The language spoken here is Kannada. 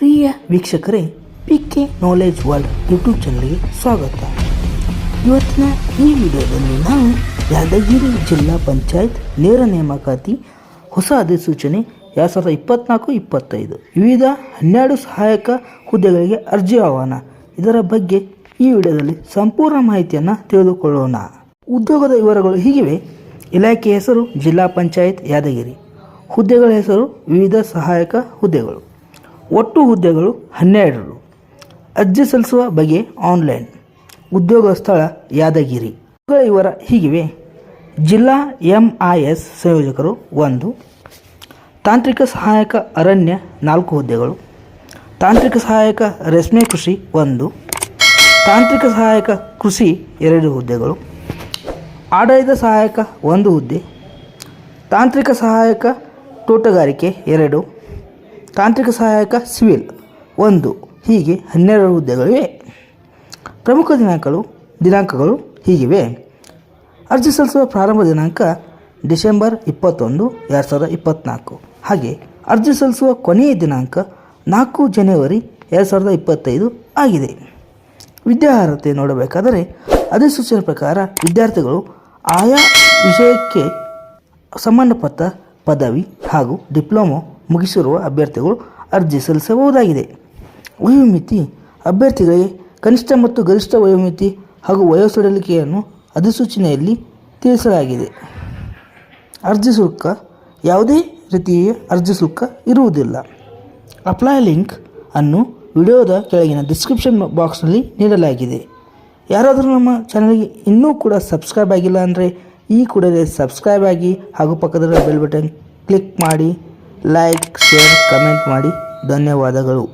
ಪ್ರಿಯ ವೀಕ್ಷಕರೇ, PK ನಾಲೆಜ್ ವರ್ಲ್ಡ್ ಯೂಟ್ಯೂಬ್ ಚಾನಲ್ಗೆ ಸ್ವಾಗತ. ಇವತ್ತಿನ ಈ ವಿಡಿಯೋದಲ್ಲಿ ನಾವು ಯಾದಗಿರಿ ಜಿಲ್ಲಾ ಪಂಚಾಯತ್ ನೇರ ನೇಮಕಾತಿ ಹೊಸ ಅಧಿಸೂಚನೆ 2024-25 ವಿವಿಧ 12 ಸಹಾಯಕ ಹುದ್ದೆಗಳಿಗೆ ಅರ್ಜಿ ಆಹ್ವಾನ, ಇದರ ಬಗ್ಗೆ ಈ ವಿಡಿಯೋದಲ್ಲಿ ಸಂಪೂರ್ಣ ಮಾಹಿತಿಯನ್ನು ತಿಳಿದುಕೊಳ್ಳೋಣ. ಉದ್ಯೋಗದ ವಿವರಗಳು ಹೀಗಿವೆ. ಇಲಾಖೆ ಹೆಸರು ಜಿಲ್ಲಾ ಪಂಚಾಯತ್ ಯಾದಗಿರಿ. ಹುದ್ದೆಗಳ ಹೆಸರು ವಿವಿಧ ಸಹಾಯಕ ಹುದ್ದೆಗಳು. ಒಟ್ಟು ಹುದ್ದೆಗಳು 12. ಅರ್ಜಿ ಸಲ್ಲಿಸುವ ಬಗೆ ಆನ್ಲೈನ್. ಉದ್ಯೋಗ ಸ್ಥಳ ಯಾದಗಿರಿ. ಹುದ್ದೆಗಳ ವಿವರ ಹೀಗಿವೆ. ಜಿಲ್ಲಾ MIS ಸಂಯೋಜಕರು 1, ತಾಂತ್ರಿಕ ಸಹಾಯಕ ಅರಣ್ಯ 4 ಹುದ್ದೆಗಳು, ತಾಂತ್ರಿಕ ಸಹಾಯಕ ರೇಷ್ಮೆ ಕೃಷಿ 1, ತಾಂತ್ರಿಕ ಸಹಾಯಕ ಕೃಷಿ 2 ಹುದ್ದೆಗಳು, ಆಡಳಿತ ಸಹಾಯಕ 1 ಹುದ್ದೆ, ತಾಂತ್ರಿಕ ಸಹಾಯಕ ತೋಟಗಾರಿಕೆ 2, ತಾಂತ್ರಿಕ ಸಹಾಯಕ ಸಿವಿಲ್ 1, ಹೀಗೆ 12 ಹುದ್ದೆಗಳಿವೆ. ಪ್ರಮುಖ ದಿನಾಂಕಗಳು ಹೀಗಿವೆ. ಅರ್ಜಿ ಸಲ್ಲಿಸುವ ಪ್ರಾರಂಭ ದಿನಾಂಕ ಡಿಸೆಂಬರ್ 21, 2024. ಹಾಗೆ ಅರ್ಜಿ ಸಲ್ಲಿಸುವ ಕೊನೆಯ ದಿನಾಂಕ 4 ಜನವರಿ 2025 ಆಗಿದೆ. ವಿದ್ಯಾರ್ಹತೆ ನೋಡಬೇಕಾದರೆ ಅಧಿಸೂಚನೆ ಪ್ರಕಾರ ವಿದ್ಯಾರ್ಥಿಗಳು ಆಯಾ ವಿಷಯಕ್ಕೆ ಸಂಬಂಧಪಟ್ಟ ಪದವಿ ಹಾಗೂ ಡಿಪ್ಲೊಮೊ ಮುಗಿಸಿರುವ ಅಭ್ಯರ್ಥಿಗಳು ಅರ್ಜಿ ಸಲ್ಲಿಸಬಹುದಾಗಿದೆ. ವಯೋಮಿತಿ ಅಭ್ಯರ್ಥಿಗಳಿಗೆ ಕನಿಷ್ಠ ಮತ್ತು ಗರಿಷ್ಠ ವಯೋಮಿತಿ ಹಾಗೂ ವಯೋಸಡಿಲಿಕೆಯನ್ನು ಅಧಿಸೂಚನೆಯಲ್ಲಿ ತಿಳಿಸಲಾಗಿದೆ. ಅರ್ಜಿ ಶುಲ್ಕ ಯಾವುದೇ ರೀತಿಯ ಅರ್ಜಿ ಶುಲ್ಕ ಇರುವುದಿಲ್ಲ. ಅಪ್ಲೈ ಲಿಂಕ್ ಅನ್ನು ವಿಡಿಯೋದ ಕೆಳಗಿನ ಡಿಸ್ಕ್ರಿಪ್ಷನ್ ಬಾಕ್ಸ್ನಲ್ಲಿ ನೀಡಲಾಗಿದೆ. ಯಾರಾದರೂ ನಮ್ಮ ಚಾನಲ್ಗೆ ಇನ್ನೂ ಕೂಡ ಸಬ್ಸ್ಕ್ರೈಬ್ ಆಗಿಲ್ಲ ಅಂದರೆ ಈ ಕೂಡಲೇ ಸಬ್ಸ್ಕ್ರೈಬ್ ಆಗಿ ಹಾಗೂ ಪಕ್ಕದಲ್ಲಿರುವ ಬೆಲ್ ಬಟನ್ ಕ್ಲಿಕ್ ಮಾಡಿ, ಲೈಕ್, ಶೇರ್, ಕಮೆಂಟ್ ಮಾಡಿ. ಧನ್ಯವಾದಗಳು.